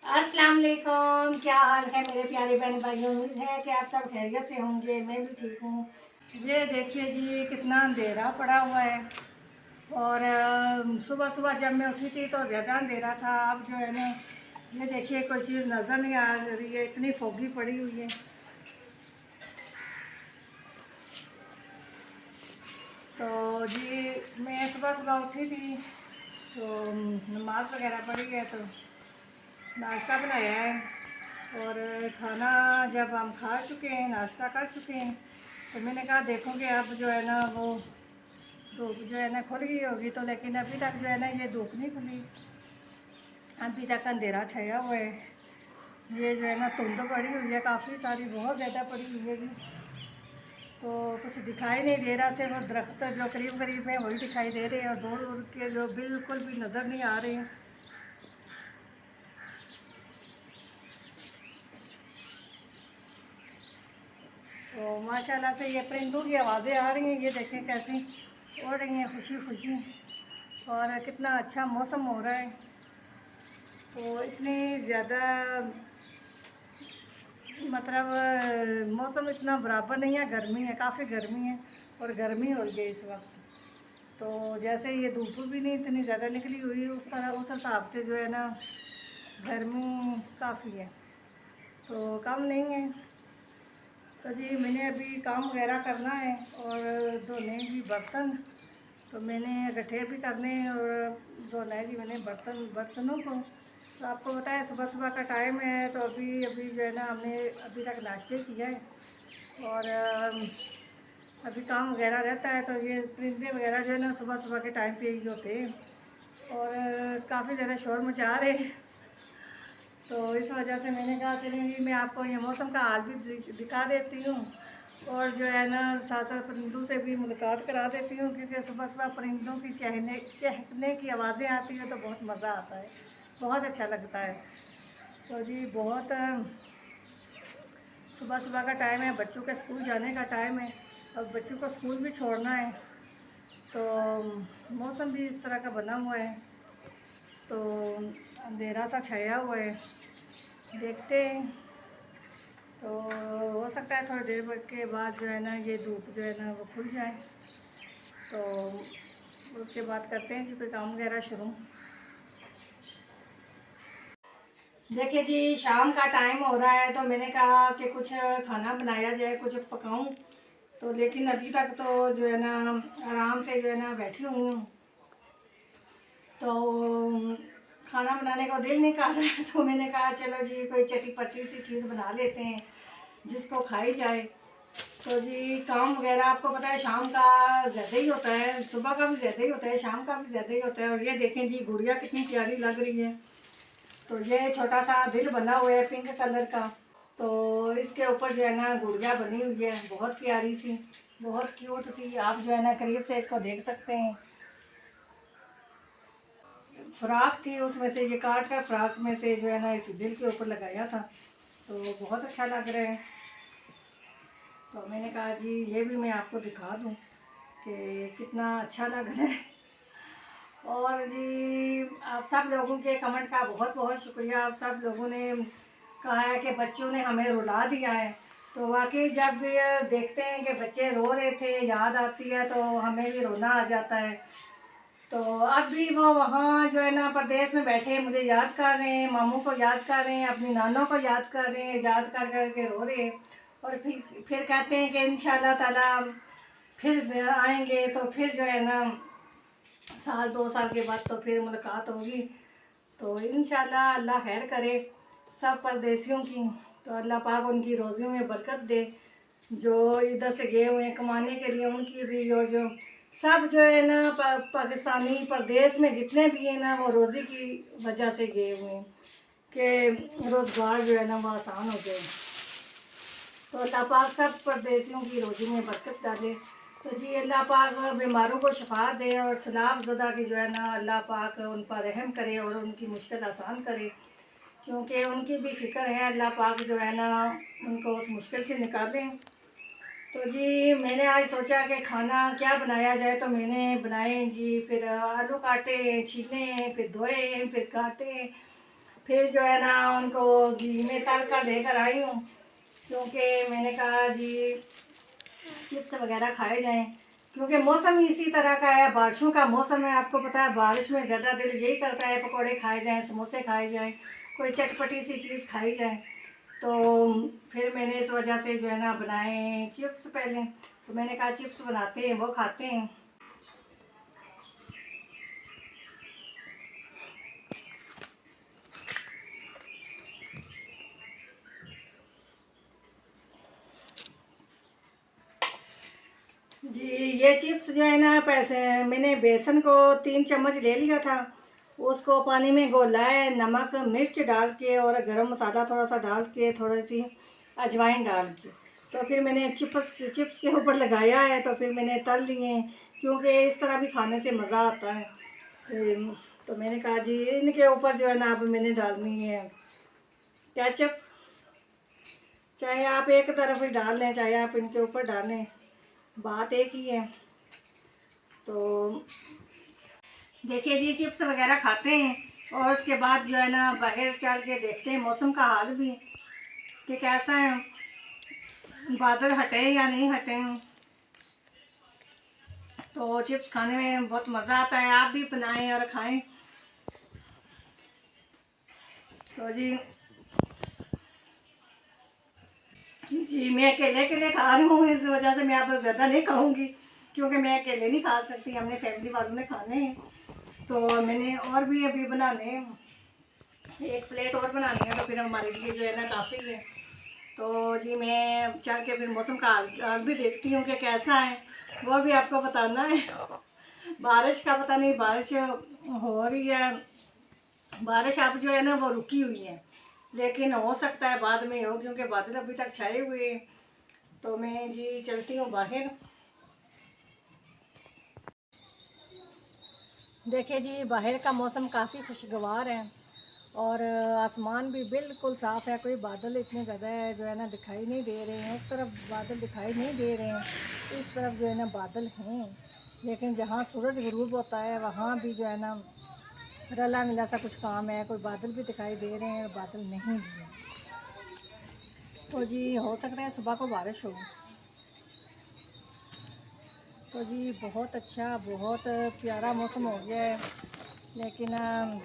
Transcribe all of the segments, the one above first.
अस्सलाम वालेकुम। क्या हाल है मेरे प्यारे बहन भाइयों। उम्मीद है कि आप सब खैरियत से होंगे। मैं भी ठीक हूँ। ये देखिए जी कितना अंधेरा पड़ा हुआ है। और सुबह सुबह जब मैं उठी थी तो ज़्यादा अंधेरा था। अब जो है ना ये देखिए कोई चीज़ नज़र नहीं आ रही है, इतनी फोगी पड़ी हुई है। तो जी मैं सुबह सुबह उठी थी तो नमाज वगैरह पढ़ी है तो नाश्ता बनाया है। और खाना जब हम खा चुके हैं, नाश्ता कर चुके हैं, तो मैंने कहा देखोगे अब जो है ना वो धूप जो है ना खुल गई होगी। तो लेकिन अभी तक जो है ना ये धूप नहीं खुली, अभी तक अंधेरा छाया हुआ है। ये जो है ना धुंध पड़ी हुई है, काफ़ी सारी, बहुत ज़्यादा पड़ी हुई है जी। तो कुछ दिखाई नहीं दे रहा, सिर्फ दरख्त जो करीब करीब है वही दिखाई दे रहे हैं और दूर दूर के जो बिल्कुल भी नज़र नहीं आ रहे हैं। तो माशाल्लाह से ये परिंदों की आवाज़ें आ रही हैं, ये देखें कैसी उड़ रही हैं खुशी खुशी। और कितना अच्छा मौसम हो रहा है। तो इतनी ज़्यादा मतलब मौसम इतना बराबर नहीं है, गर्मी है, काफ़ी गर्मी है और गर्मी हो रही है इस वक्त। तो जैसे ये धूप भी नहीं इतनी ज़्यादा निकली हुई, उस तरह उस हिसाब से जो है ना गर्मी काफ़ी है, तो कम नहीं है। तो जी मैंने अभी काम वगैरह करना है और धोने जी बर्तन, तो मैंने गठे भी करने हैं और धोना है जी मैंने बर्तनों को। तो आपको पता है सुबह सुबह का टाइम है, तो अभी अभी जो है ना हमने अभी तक नाश्ते किया है। और अभी काम वगैरह रहता है। तो ये परिंदे वगैरह जो है ना सुबह सुबह के टाइम पे ही होते हैं और काफ़ी ज़्यादा शोर मचा रहे हैं। तो इस वजह से मैंने कहा चलें जी मैं आपको ये मौसम का हाल भी दिखा देती हूँ और जो है ना साथ साथ परिंदों से भी मुलाकात करा देती हूँ, क्योंकि सुबह सुबह परिंदों की चहकने की आवाज़ें आती हैं तो बहुत मज़ा आता है, बहुत अच्छा लगता है। तो जी बहुत सुबह सुबह का टाइम है, बच्चों के स्कूल जाने का टाइम है और बच्चों को स्कूल भी छोड़ना है। तो मौसम भी इस तरह का बना हुआ है, तो अंधेरा सा छाया हुआ है, देखते हैं। तो हो सकता है थोड़ी देर के बाद जो है ना ये धूप जो है ना वो खुल जाए, तो उसके बाद करते हैं जी कोई काम वगैरह शुरू। देखिए जी शाम का टाइम हो रहा है, तो मैंने कहा कि कुछ खाना बनाया जाए, कुछ पकाऊं। तो लेकिन अभी तक तो जो है ना आराम से जो है ना बैठी हुई हूँ, तो खाना बनाने का दिल नहीं कर रहा है। तो मैंने कहा चलो जी कोई चटी सी चीज़ बना लेते हैं जिसको खाई जाए। तो जी काम वगैरह आपको पता है शाम का ज़्यादा ही होता है, सुबह का भी ज़्यादा ही होता है, शाम का भी ज़्यादा ही होता है। और ये देखें जी गुड़िया कितनी प्यारी लग रही है। तो ये छोटा सा दिल बना हुआ है पिंक कलर का, तो इसके ऊपर जो है ना गुड़िया बनी हुई है, बहुत प्यारी सी, बहुत क्यूट सी। आप जो है ना करीब से इसको देख सकते हैं। फ्रॉक थी उसमें से ये काट कर फ्रॉक में से जो है ना इस दिल के ऊपर लगाया था, तो बहुत अच्छा लग रहा है। तो मैंने कहा जी ये भी मैं आपको दिखा दूं कि कितना अच्छा लग रहा है। और जी आप सब लोगों के कमेंट का बहुत बहुत शुक्रिया। आप सब लोगों ने कहा है कि बच्चों ने हमें रुला दिया है। तो वाकई जब ये देखते हैं कि बच्चे रो रहे थे, याद आती है तो हमें भी रोना आ जाता है। तो अब भी वो वहाँ जो है ना परदेश में बैठे मुझे याद कर रहे हैं, मामू को याद कर रहे हैं, अपनी नानों को याद कर रहे हैं, याद कर कर के रो रहे हैं। और फिर कहते हैं कि इंशाल्लाह ताला फिर आएंगे, तो फिर जो है ना साल 2 साल के बाद तो फिर मुलाकात होगी। तो इंशाल्लाह अल्लाह खैर करे सब परदेसियों की। तो अल्लाह पाक उनकी रोज़ियों में बरकत दे, जो इधर से गए हुए हैं कमाने के लिए उनकी भी, और जो सब जो है ना पाकिस्तानी परदेश में जितने भी हैं ना वो रोज़ी की वजह से गए हुए हैं कि रोज़गार जो है ना वो आसान हो जाए। तो अल्लाह पाक सब परदेसियों की रोज़ी में बरकत डाले। तो जी अल्लाह पाक बीमारों को शफा दे और सलाब ज़दा की जो है ना अल्लाह पाक उन पर रहम करे और उनकी मुश्किल आसान करे, क्योंकि उनकी भी फ़िक्र है। अल्लाह पाक जो है ना उनको उस मुश्किल से निकालें। तो जी मैंने आज सोचा कि खाना क्या बनाया जाए, तो मैंने बनाए जी, फिर आलू काटे, छीले, फिर धोए, फिर काटे, फिर जो है ना उनको घी में तल कर लेकर आई हूँ, क्योंकि मैंने कहा जी चिप्स वगैरह खाए जाएं, क्योंकि मौसम ही इसी तरह का है, बारिशों का मौसम है। आपको पता है बारिश में ज़्यादा दिल यही करता है पकोड़े खाए जाएं, समोसे खाए जाएं, कोई चटपटी सी चीज़ खाई जाए। तो फिर मैंने इस वजह से जो है ना बनाए चिप्स पहले। तो मैंने कहा चिप्स बनाते हैं, वो खाते हैं। जी ये चिप्स जो है ना पैसे मैंने बेसन को 3 चम्मच ले लिया था, उसको पानी में घोला है, नमक मिर्च डाल के और गरम मसाला थोड़ा सा डाल के, थोड़ी सी अजवाइन डाल के, तो फिर मैंने चिप्स के ऊपर लगाया है। तो फिर मैंने तल लिए, क्योंकि इस तरह भी खाने से मज़ा आता है। तो मैंने कहा जी इनके ऊपर जो है ना अब मैंने डालनी है केचप। चाहे आप एक तरफ ही डाल लें, चाहे आप इनके ऊपर डालें, बात एक ही है। तो देखिए जी चिप्स वगैरह खाते हैं और उसके बाद जो है ना बाहर चल के देखते हैं मौसम का हाल भी कि कैसा है, बादल हटे या नहीं हटे। तो चिप्स खाने में बहुत मज़ा आता है, आप भी बनाएं और खाएं। तो जी मैं अकेले अकेले खा रही हूँ, इस वजह से मैं आप ज़्यादा नहीं खाऊंगी, क्योंकि मैं अकेले नहीं खा सकती, हमने फैमिली वालों ने खाने हैं। तो मैंने और भी अभी बनाने हैं, 1 प्लेट और बनानी है, तो फिर हमारे लिए जो है ना काफ़ी है। तो जी मैं चल के फिर मौसम का हाल भी देखती हूँ कि कैसा है, वो भी आपको बताना है। बारिश का पता नहीं, बारिश हो रही है, बारिश अब जो है ना वो रुकी हुई है, लेकिन हो सकता है बाद में हो, क्योंकि बादल अभी तक छाए हुए हैं। तो मैं जी चलती हूँ बाहर। देखिए जी बाहर का मौसम काफ़ी खुशगवार है और आसमान भी बिल्कुल साफ़ है, कोई बादल इतने ज़्यादा है जो है ना दिखाई नहीं दे रहे हैं, उस तरफ बादल दिखाई नहीं दे रहे हैं, इस तरफ जो है ना बादल हैं। लेकिन जहाँ सूरज गुरूब होता है वहाँ भी जो है ना रला मिला सा कुछ काम है, कोई बादल भी दिखाई दे रहे हैं और बादल नहीं भी हैं। तो जी हो सकता है सुबह को बारिश हो। तो जी बहुत अच्छा, बहुत प्यारा मौसम हो गया है, लेकिन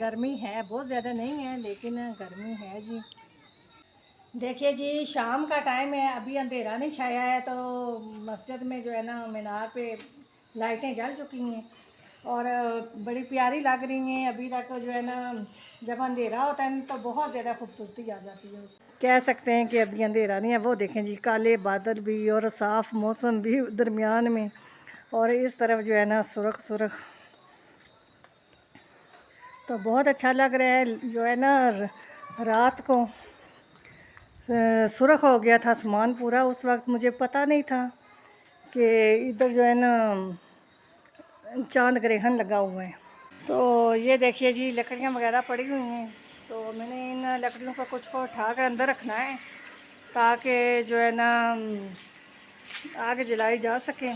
गर्मी है, बहुत ज़्यादा नहीं है लेकिन गर्मी है जी। देखिए जी शाम का टाइम है, अभी अंधेरा नहीं छाया है, तो मस्जिद में जो है ना मीनार पे लाइटें जल चुकी हैं और बड़ी प्यारी लग रही हैं। अभी तक जो है ना जब अंधेरा होता है तो बहुत ज़्यादा खूबसूरती आ जाती है। कह सकते हैं कि अभी अंधेरा नहीं है, वो देखें जी काले बादल भी और साफ़ मौसम भी दरमियान में, और इस तरफ जो है ना सुरख सुरख, तो बहुत अच्छा लग रहा है। जो है ना रात को सुर्ख हो गया था आसमान पूरा, उस वक्त मुझे पता नहीं था कि इधर जो है ना चांद ग्रहण लगा हुआ है। तो ये देखिए जी लकड़ियाँ वगैरह पड़ी हुई हैं, तो मैंने इन लकड़ियों को कुछ को उठा कर अंदर रखना है, ताकि जो है ना आग जलाई जा सके।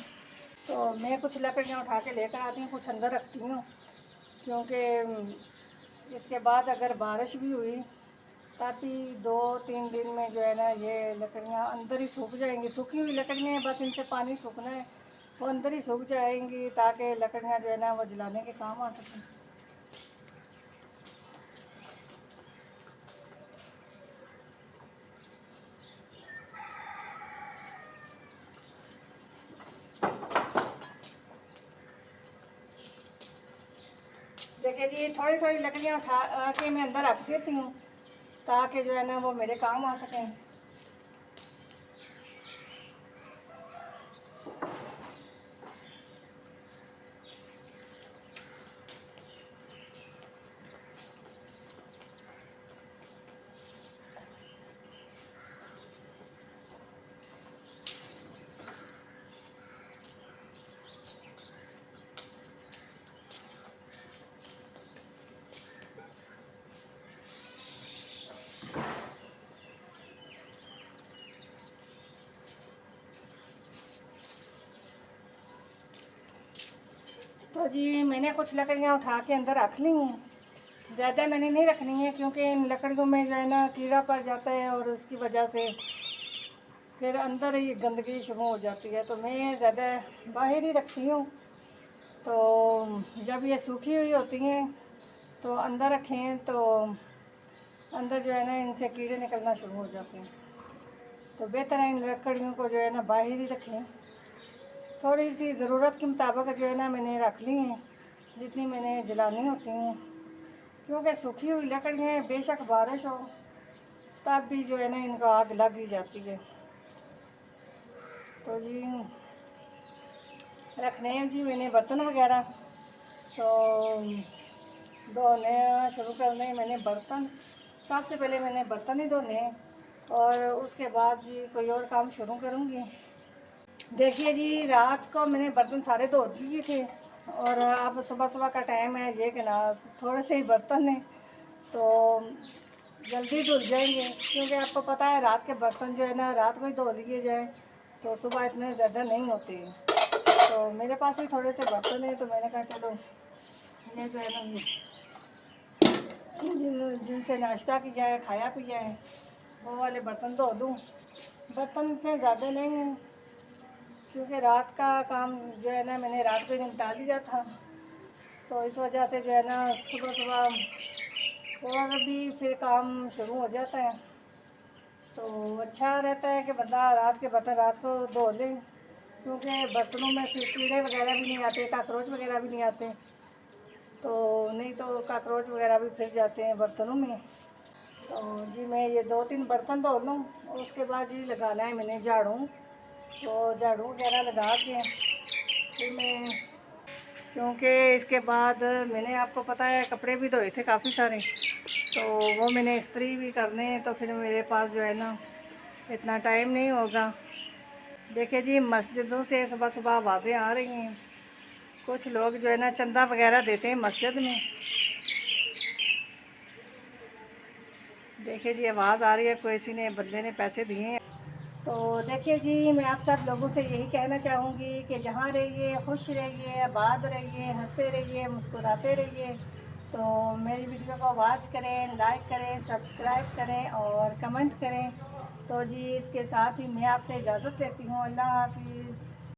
तो मैं कुछ लकड़ियाँ उठा के लेकर आती हूँ, कुछ अंदर रखती हूँ, क्योंकि इसके बाद अगर बारिश भी हुई तब भी 2-3 दिन में जो है ना ये लकड़ियाँ अंदर ही सूख जाएंगी। सूखी हुई लकड़ियाँ हैं, बस इनसे पानी सूखना है, वो अंदर ही सूख जाएंगी, ताकि लकड़ियाँ जो है ना वो जलाने के काम आ सकें। देखिए जी थोड़ी थोड़ी लकड़ियाँ उठा के मैं अंदर रख देती हूँ, ताकि जो है ना वो मेरे काम आ सकें। तो जी मैंने कुछ लकड़ियाँ उठा के अंदर रख ली हैं, ज़्यादा मैंने नहीं रखनी है, क्योंकि इन लकड़ियों में जो है ना कीड़ा पड़ जाता है और उसकी वजह से फिर अंदर ही गंदगी शुरू हो जाती है। तो मैं ज़्यादा बाहर ही रखती हूँ। तो जब ये सूखी हुई होती हैं तो अंदर रखें तो अंदर जो है ना इनसे कीड़े निकलना शुरू हो जाते हैं। तो बेहतर है इन लकड़ियों को जो है ना बाहर ही रखें। थोड़ी सी ज़रूरत के मुताबिक जो है ना मैंने रख ली हैं, जितनी मैंने जलानी होती हैं, क्योंकि सूखी हुई लकड़ियाँ बेशक बारिश हो तब भी जो है ना इनको आग लग ही जाती है। तो जी रखने हैं जी मैंने बर्तन वगैरह, तो धोने शुरू करने हैं मैंने बर्तन। सबसे पहले मैंने बर्तन ही धोने हैं और उसके बाद जी कोई और काम शुरू करूँगी। देखिए जी रात को मैंने बर्तन सारे धो दिए थे और अब सुबह सुबह का टाइम है, ये कि ना थोड़े से ही बर्तन हैं तो जल्दी धुल जाएंगे, क्योंकि आपको पता है रात के बर्तन जो है ना रात को ही धो लिए जाए तो सुबह इतने ज़्यादा नहीं होते हैं। तो मेरे पास ही थोड़े से बर्तन हैं, तो मैंने कहा चलो ये जो है ना जिनसे नाश्ता किया है खाया पिया है वो वाले बर्तन धो दूँ। बर्तन इतने ज़्यादा नहीं हैं, क्योंकि रात का काम जो है ना मैंने रात को ही निपटा लिया था, तो इस वजह से जो है ना सुबह सुबह और भी फिर काम शुरू हो जाता है। तो अच्छा रहता है कि बंदा रात के बर्तन रात को धो ले, क्योंकि बर्तनों में फिर कीड़े वगैरह भी नहीं आते, काकरोच वगैरह भी नहीं आते। तो नहीं तो काकरोच वगैरह भी फिर जाते हैं बर्तनों में। तो जी मैं ये 2-3 बर्तन धो लूँ, उसके बाद जी लगाना है मैंने झाड़ू। तो झाड़ू वगैरह लगा के फिर मैं, क्योंकि इसके बाद मैंने आपको पता है कपड़े भी धोए थे काफ़ी सारे, तो वो मैंने इस्त्री भी करने हैं, तो फिर मेरे पास जो है ना इतना टाइम नहीं होगा। देखिए जी मस्जिदों से सुबह सुबह आवाज़ें आ रही हैं, कुछ लोग जो है ना चंदा वगैरह देते हैं मस्जिद में। देखिए जी आवाज़ आ रही है, किसी ने बंदे ने पैसे दिए हैं। तो देखिए जी मैं आप सब लोगों से यही कहना चाहूँगी कि जहाँ रहिए खुश रहिए, आबाद रहिए, हंसते रहिए, मुस्कुराते रहिए। तो मेरी वीडियो को वॉच करें, लाइक करें, सब्सक्राइब करें और कमेंट करें। तो जी इसके साथ ही मैं आपसे इजाज़त लेती हूँ। अल्लाह हाफिज़।